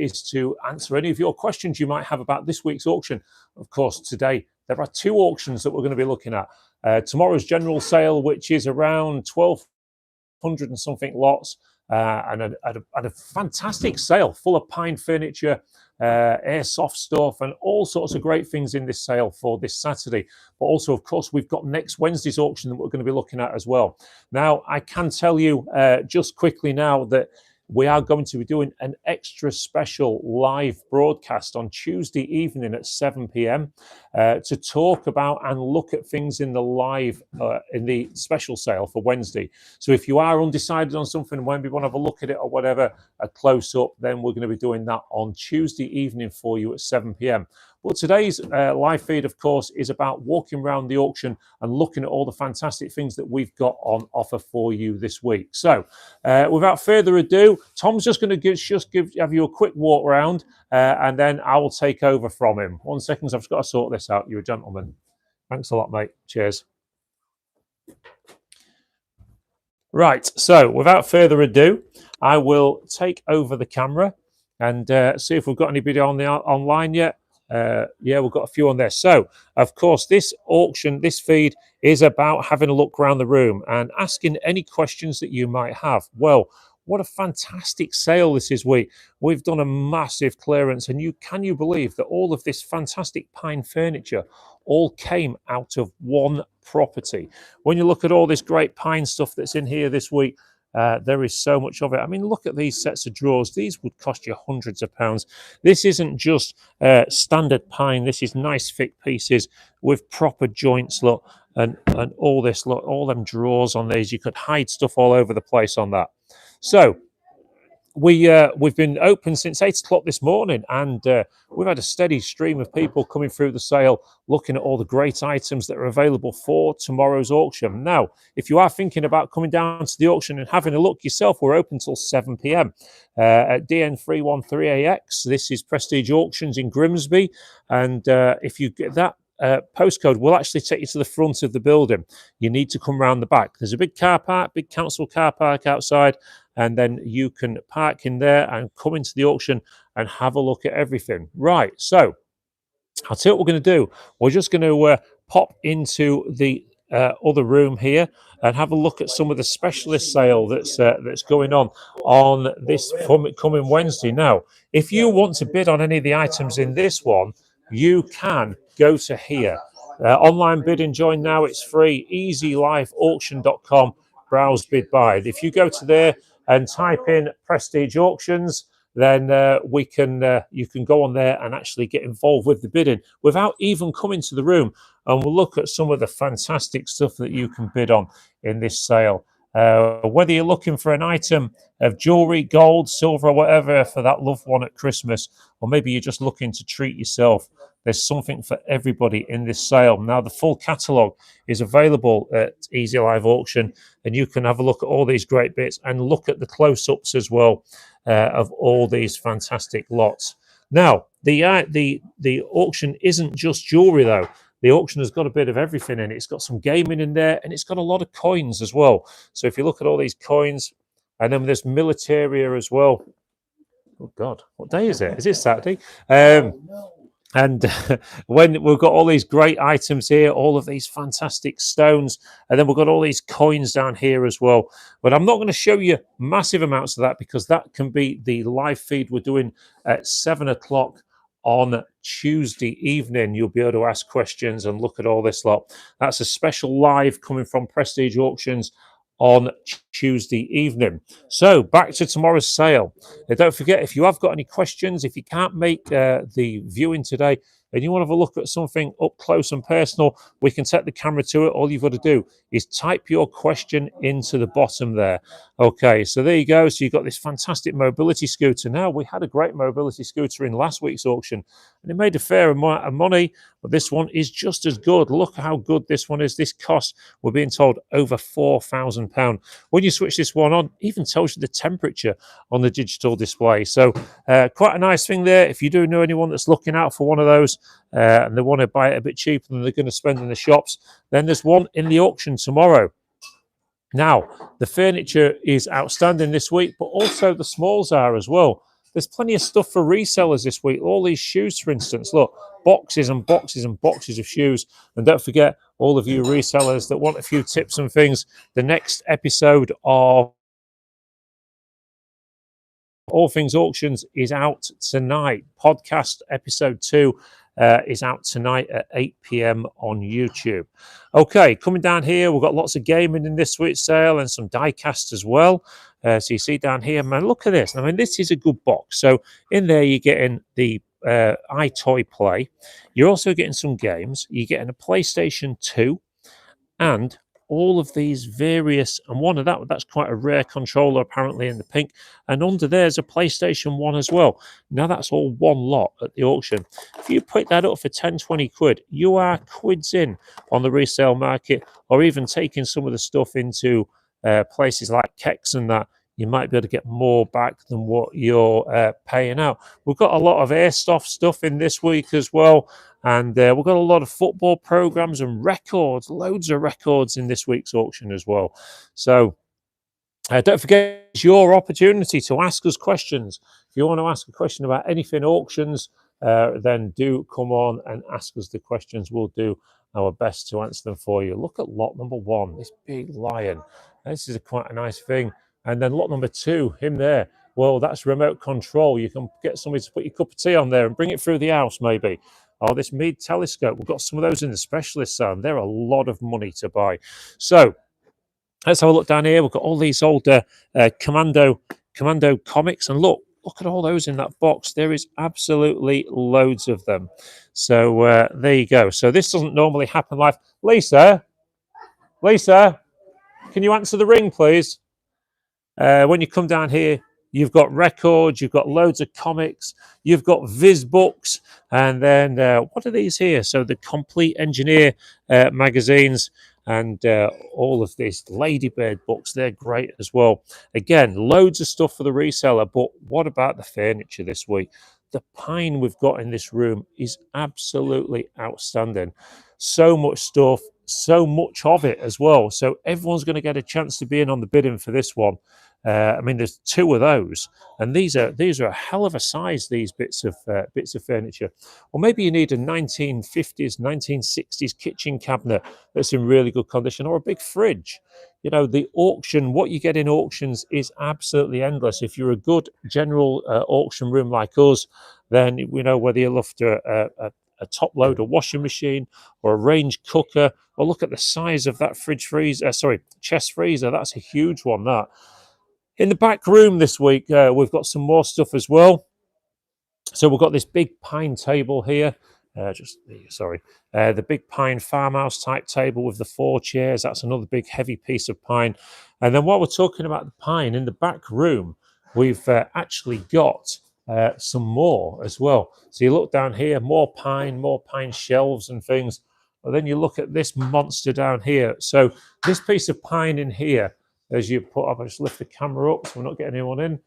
is to answer any of your questions you might have about this week's auction. Of course, today there are 2 auctions that we're going to be looking at. Tomorrow's general sale, which is around 1,200 and something lots, and a fantastic sale full of pine furniture, airsoft stuff, and all sorts of great things in this sale for this Saturday. But also, of course, we've got next Wednesday's auction that we're going to be looking at as well. Now, I can tell you just quickly now that we are going to be doing an extra special live broadcast on Tuesday evening at 7 p.m. To talk about and look at things in the live, in the special sale for Wednesday. So if you are undecided on something, when we want to have a look at it or whatever, a close up, then we're going to be doing that on Tuesday evening for you at 7 p.m. But today's live feed, of course, is about walking around the auction and looking at all the fantastic things that we've got on offer for you this week. So without further ado, Tom's just going to have you a quick walk around and then I will take over from him. 1 second, I've just got to sort this out. You're a gentleman. Thanks a lot, mate. Cheers. Right, so without further ado, I will take over the camera and see if we've got anybody online yet. Yeah, we've got a few on there. So, of course, this auction, this feed is about having a look around the room and asking any questions that you might have. Well, what a fantastic sale this is week. We've done a massive clearance, and can you believe that all of this fantastic pine furniture all came out of one property? When you look at all this great pine stuff that's in here this week, there is so much of it. I mean, look at these sets of drawers. These would cost you hundreds of pounds. This isn't just standard pine. This is nice thick pieces with proper joints, look, and all this, look, all them drawers on these. You could hide stuff all over the place on that. So we've been open since 8 o'clock this morning, and we've had a steady stream of people coming through the sale, looking at all the great items that are available for tomorrow's auction. Now, if you are thinking about coming down to the auction and having a look yourself, we're open till 7 p.m. At DN313AX. This is Prestige Auctions in Grimsby, and if you get that postcode will actually take you to the front of the building. You need to come round the back. There's a big car park, big council car park outside, and then you can park in there and come into the auction and have a look at everything. Right, so I'll tell you what we're going to do. We're just going to pop into the other room here and have a look at some of the specialist sale that's going on this coming Wednesday. Now, if you want to bid on any of the items in this one, you can go to here. Online bidding, join now, it's free. easyliveauction.com, browse, bid, buy. If you go to there and type in Prestige Auctions, then you can go on there and actually get involved with the bidding without even coming to the room. And we'll look at some of the fantastic stuff that you can bid on in this sale. Whether you're looking for an item of jewelry, gold, silver, or whatever for that loved one at Christmas, or maybe you're just looking to treat yourself, there's something for everybody in this sale. Now, the full catalogue is available at Easy Live Auction, and you can have a look at all these great bits and look at the close-ups as well of all these fantastic lots. Now, the auction isn't just jewelry, though. The auction has got a bit of everything in it. It's got some gaming in there, and it's got a lot of coins as well. So if you look at all these coins, and then there's militaria as well. Oh, God, what day is it? Is it Saturday? And when we've got all these great items here, all of these fantastic stones, and then we've got all these coins down here as well. But I'm not going to show you massive amounts of that because that can be the live feed we're doing at 7 o'clock on Tuesday evening. You'll be able to ask questions and look at all this lot. That's a special live coming from Prestige Auctions on Tuesday evening. So back to tomorrow's sale. Now, don't forget, if you have got any questions, if you can't make the viewing today and you want to have a look at something up close and personal, we can take the camera to it. All you've got to do is type your question into the bottom there. Okay, so there you go. So you've got this fantastic mobility scooter. Now, we had a great mobility scooter in last week's auction, and it made a fair amount of money, but this one is just as good. Look how good this one is. This cost, we're being told, over £4,000. When you switch this one on, even tells you the temperature on the digital display. So quite a nice thing there. If you do know anyone that's looking out for one of those and they want to buy it a bit cheaper than they're going to spend in the shops, then there's one in the auction tomorrow. Now, the furniture is outstanding this week, but also the smalls are as well. there's plenty of stuff for resellers this week. All these shoes, for instance, look, boxes and boxes and boxes of shoes. And don't forget, all of you resellers that want a few tips and things, the next episode of All Things Auctions is out tonight. Podcast episode 2 is out tonight at 8 p.m. on YouTube. Okay, coming down here, we've got lots of gaming in this week's sale and some die-cast as well. So you see down here, man, look at this. I mean, this is a good box. So in there, you're getting the iToy Play. You're also getting some games. You're getting a PlayStation 2 and all of these various, and one of that's quite a rare controller apparently in the pink, and under there's a PlayStation 1 as well. Now that's all one lot at the auction. If you pick that up for 10-20 quid, you are quids in on the resale market, or even taking some of the stuff into places like Kex and that, you might be able to get more back than what you're paying out. We've got a lot of airsoft stuff in this week as well. And we've got a lot of football programs and records, loads of records in this week's auction as well. So don't forget, it's your opportunity to ask us questions. If you want to ask a question about anything auctions, then do come on and ask us the questions. We'll do our best to answer them for you. Look at lot number 1, this big lion. This is quite a nice thing. And then lot number 2, him there. Well, that's remote control. You can get somebody to put your cup of tea on there and bring it through the house, maybe. Oh, this Meade telescope. We've got some of those in the specialist zone. They're a lot of money to buy. So let's have a look down here. We've got all these old Commando comics. And look at all those in that box. There is absolutely loads of them. So there you go. So this doesn't normally happen live. Lisa, can you answer the ring, please? When you come down here, you've got records, you've got loads of comics, you've got Viz books, and then what are these here? So the Complete Engineer magazines and all of these Ladybird books, they're great as well. Again, loads of stuff for the reseller, but what about the furniture this week? The pine we've got in this room is absolutely outstanding. So much stuff, so much of it as well. So everyone's going to get a chance to be in on the bidding for this one. I mean, there's 2 of those, and these are a hell of a size. These bits of furniture, or maybe you need a 1950s, 1960s kitchen cabinet that's in really good condition, or a big fridge. You know, the auction, what you get in auctions is absolutely endless. If you're a good general auction room like us, then you know whether you're after a top loader washing machine or a range cooker, or look at the size of that chest freezer. That's a huge one. That. In the back room this week, we've got some more stuff as well. So we've got this big pine table here. The big pine farmhouse type table with the 4 chairs. That's another big heavy piece of pine. And then while we're talking about the pine, in the back room, we've actually got some more as well. So you look down here, more pine shelves and things. And then you look at this monster down here. So this piece of pine in here, as you put up, I just lift the camera up so we're not getting anyone in,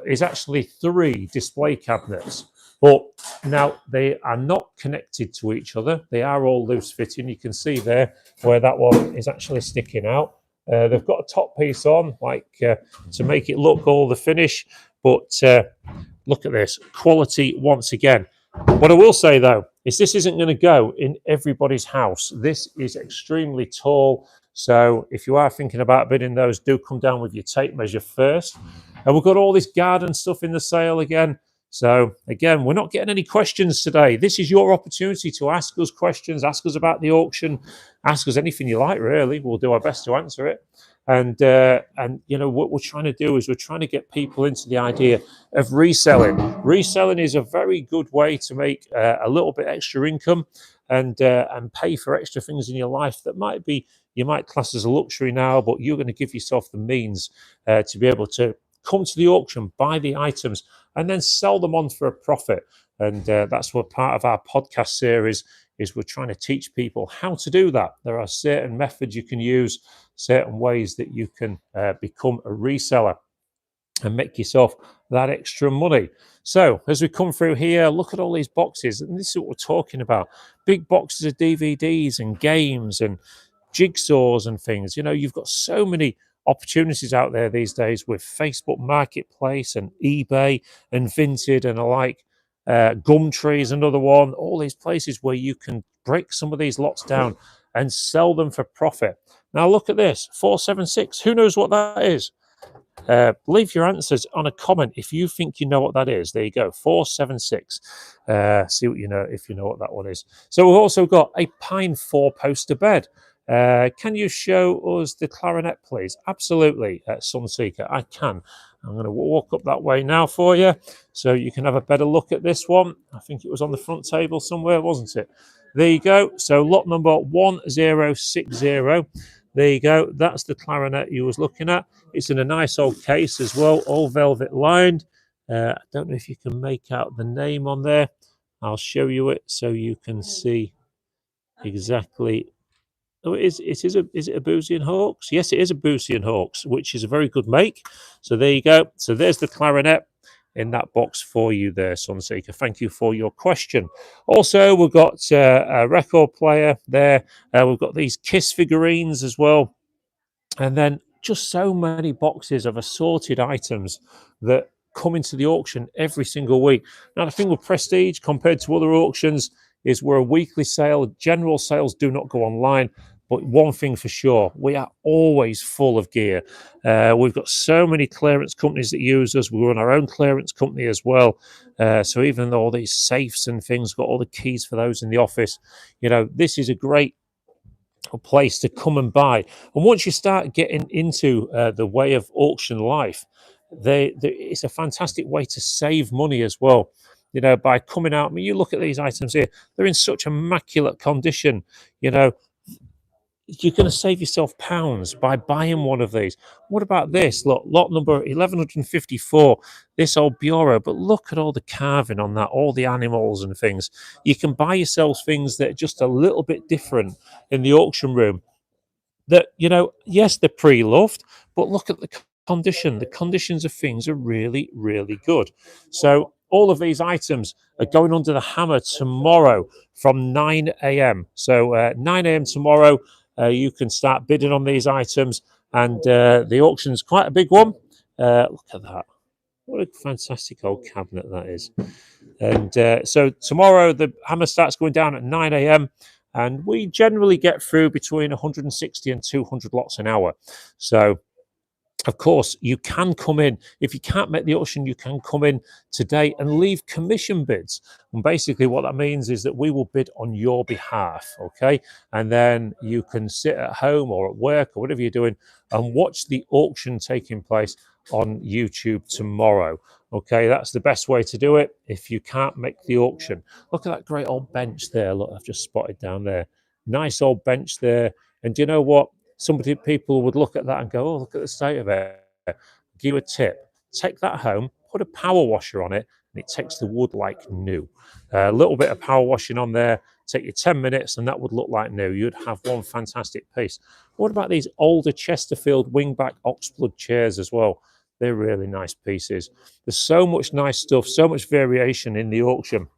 is actually 3 display cabinets. But now they are not connected to each other. They are all loose fitting. You can see there where that one is actually sticking out. They've got a top piece on, like to make it look all the finish. But look at this quality once again. What I will say though is this isn't going to go in everybody's house. This is extremely tall. So if you are thinking about bidding those, do come down with your tape measure first. And we've got all this garden stuff in the sale again. So again, we're not getting any questions today. This is your opportunity to ask us questions, ask us about the auction, ask us anything you like, really. We'll do our best to answer it. And you know, what we're trying to do is we're trying to get people into the idea of reselling. Reselling is a very good way to make a little bit extra income and pay for extra things in your life that you might class as a luxury now, but you're going to give yourself the means to be able to come to the auction, buy the items, and then sell them on for a profit. And that's what part of our podcast series is. We're trying to teach people how to do that. There are certain methods you can use, certain ways that you can become a reseller and make yourself that extra money. So as we come through here, look at all these boxes, and this is what we're talking about. Big boxes of DVDs and games and jigsaws and things. You know, you've got so many opportunities out there these days with Facebook Marketplace and eBay and Vinted and the like. Gumtree is another one. All these places where you can break some of these lots down and sell them for profit. Now look at this, 476. Who knows what that is? Leave your answers on a comment if you think you know what that is. There you go, 476. See what you know, if you know what that one is. So we've also got a pine 4-poster bed. Can you show us the clarinet, please? Absolutely, Sunseeker, I can. I'm going to walk up that way now for you so you can have a better look at this one. I think it was on the front table somewhere, wasn't it? There you go. So lot number 1060. There you go. That's the clarinet you was looking at. It's in a nice old case as well, all velvet lined. I don't know if you can make out the name on there. I'll show you it so you can see exactly. Oh, is it a Boozy and Hawks? Yes, it is a Boozy and Hawks, which is a very good make. So there you go. So there's the clarinet in that box for you there, Sunseeker. Thank you for your question. Also, we've got a record player there. We've got these Kiss figurines as well. And then just so many boxes of assorted items that come into the auction every single week. Now, the thing with Prestige compared to other auctions is we're a weekly sale. General sales do not go online. But one thing for sure, we are always full of gear. We've got so many clearance companies that use us. We run our own clearance company as well. So even though all these safes and things, got all the keys for those in the office, you know, this is a great place to come and buy. And once you start getting into the way of auction life, it's a fantastic way to save money as well. You know, by coming out, I mean, you look at these items here, they're in such immaculate condition. You know, you're going to save yourself pounds by buying one of these. What about this? Look, lot number 1154, this old bureau, but look at all the carving on that, all the animals and things. You can buy yourselves things that are just a little bit different in the auction room that, you know, yes, they're pre-loved, but look at the condition. The conditions of things are really, really good. So all of these items are going under the hammer tomorrow from 9 a.m. So 9 a.m. tomorrow, you can start bidding on these items, and the auction's quite a big one. Look at that. What a fantastic old cabinet that is. And so tomorrow, the hammer starts going down at 9 a.m., and we generally get through between 160 and 200 lots an hour. So, of course, you can come in. If you can't make the auction, you can come in today and leave commission bids. And basically what that means is that we will bid on your behalf, okay? And then you can sit at home or at work or whatever you're doing and watch the auction taking place on YouTube tomorrow. Okay, that's the best way to do it if you can't make the auction. Look at that great old bench there. Look, I've just spotted down there. Nice old bench there. And do you know what? People would look at that and go, oh, look at the state of it. Give you a tip. Take that home, put a power washer on it, and it takes the wood like new. A little bit of power washing on there, take you 10 minutes, and that would look like new. You'd have one fantastic piece. What about these older Chesterfield wingback oxblood chairs as well? They're really nice pieces. There's so much nice stuff, so much variation in the auction.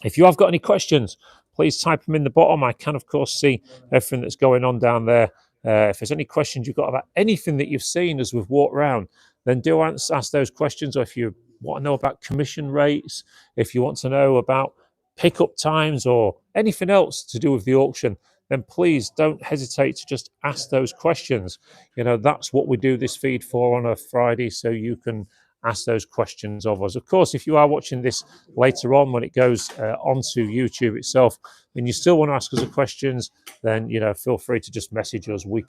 If you have got any questions, please type them in the bottom. I can, of course, see everything that's going on down there. If there's any questions you've got about anything that you've seen as we've walked around, then do ask those questions. Or if you want to know about commission rates, if you want to know about pickup times or anything else to do with the auction, then please don't hesitate to just ask those questions. You know, that's what we do this feed for on a Friday, so you can ask those questions of us. Of course, if you are watching this later on when it goes onto YouTube itself, and you still want to ask us the questions, then, you know, feel free to just message us. We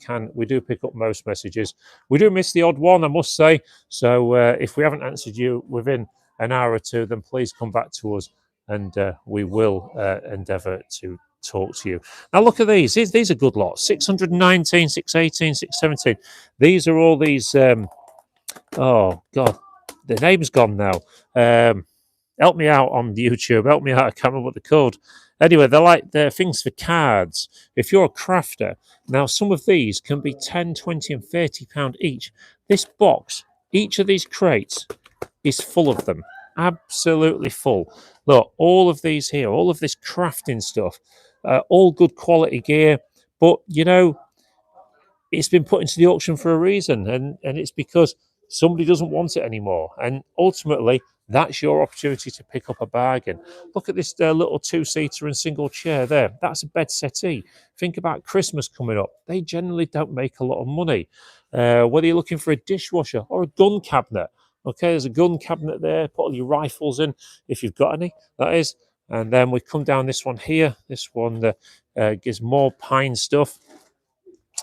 do pick up most messages. We do miss the odd one, I must say. So if we haven't answered you within an hour or two, then please come back to us, and we will endeavour to talk to you. Now look at these. These are good lots. 619, 618, 617. These are all these. Oh God, the name's gone now. Help me out on YouTube. Help me out. I can't remember what the code. Anyway, they're things for cards. If you're a crafter, now some of these can be 10, 20, and £30 each. This box, each of these crates, is full of them. Absolutely full. Look, all of these here, all of this crafting stuff, all good quality gear. But, you know, it's been put into the auction for a reason, and it's because somebody doesn't want it anymore. And ultimately, that's your opportunity to pick up a bargain. Look at this little two-seater and single chair there. That's a bed settee. Think about Christmas coming up. They generally don't make a lot of money. Whether you're looking for a dishwasher or a gun cabinet, okay, there's a gun cabinet there. Put all your rifles in if you've got any. That is. And then we come down this one here. This one gives more pine stuff,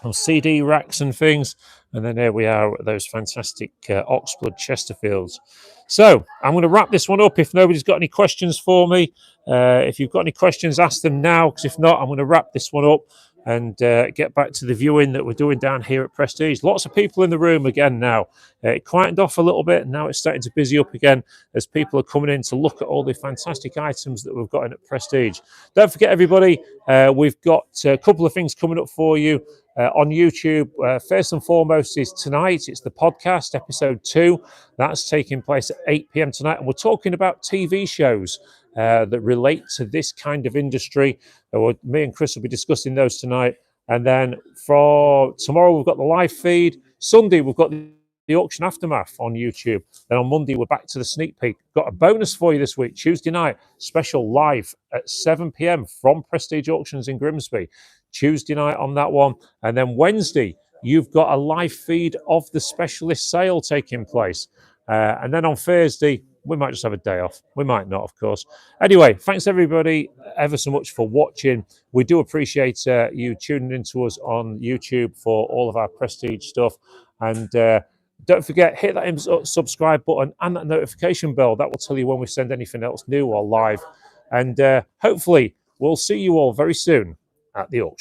some CD racks and things. And then there we are, those fantastic Oxblood Chesterfields. So I'm going to wrap this one up. If nobody's got any questions for me, if you've got any questions, ask them now, because if not, I'm going to wrap this one up and get back to the viewing that we're doing down here at Prestige. Lots of people in the room again now. It quietened off a little bit, and now it's starting to busy up again as people are coming in to look at all the fantastic items that we've got in at Prestige. Don't forget, everybody, we've got a couple of things coming up for you on YouTube. First and foremost is tonight. It's the podcast, episode 2. That's taking place at 8 p.m. tonight, and we're talking about TV shows that relate to this kind of industry. Me and Chris will be discussing those tonight. And then for tomorrow, we've got the live feed. Sunday, we've got the auction aftermath on YouTube. Then on Monday, we're back to the sneak peek. Got a bonus for you this week. Tuesday night, special live at 7 p.m. from Prestige Auctions in Grimsby. Tuesday night on that one. And then Wednesday, you've got a live feed of the specialist sale taking place. And then on Thursday, we might just have a day off. We might not, of course. Anyway, thanks everybody ever so much for watching. We do appreciate you tuning into us on YouTube for all of our Prestige stuff. And don't forget, hit that subscribe button and that notification bell. That will tell you when we send anything else new or live. And hopefully, we'll see you all very soon at the auction.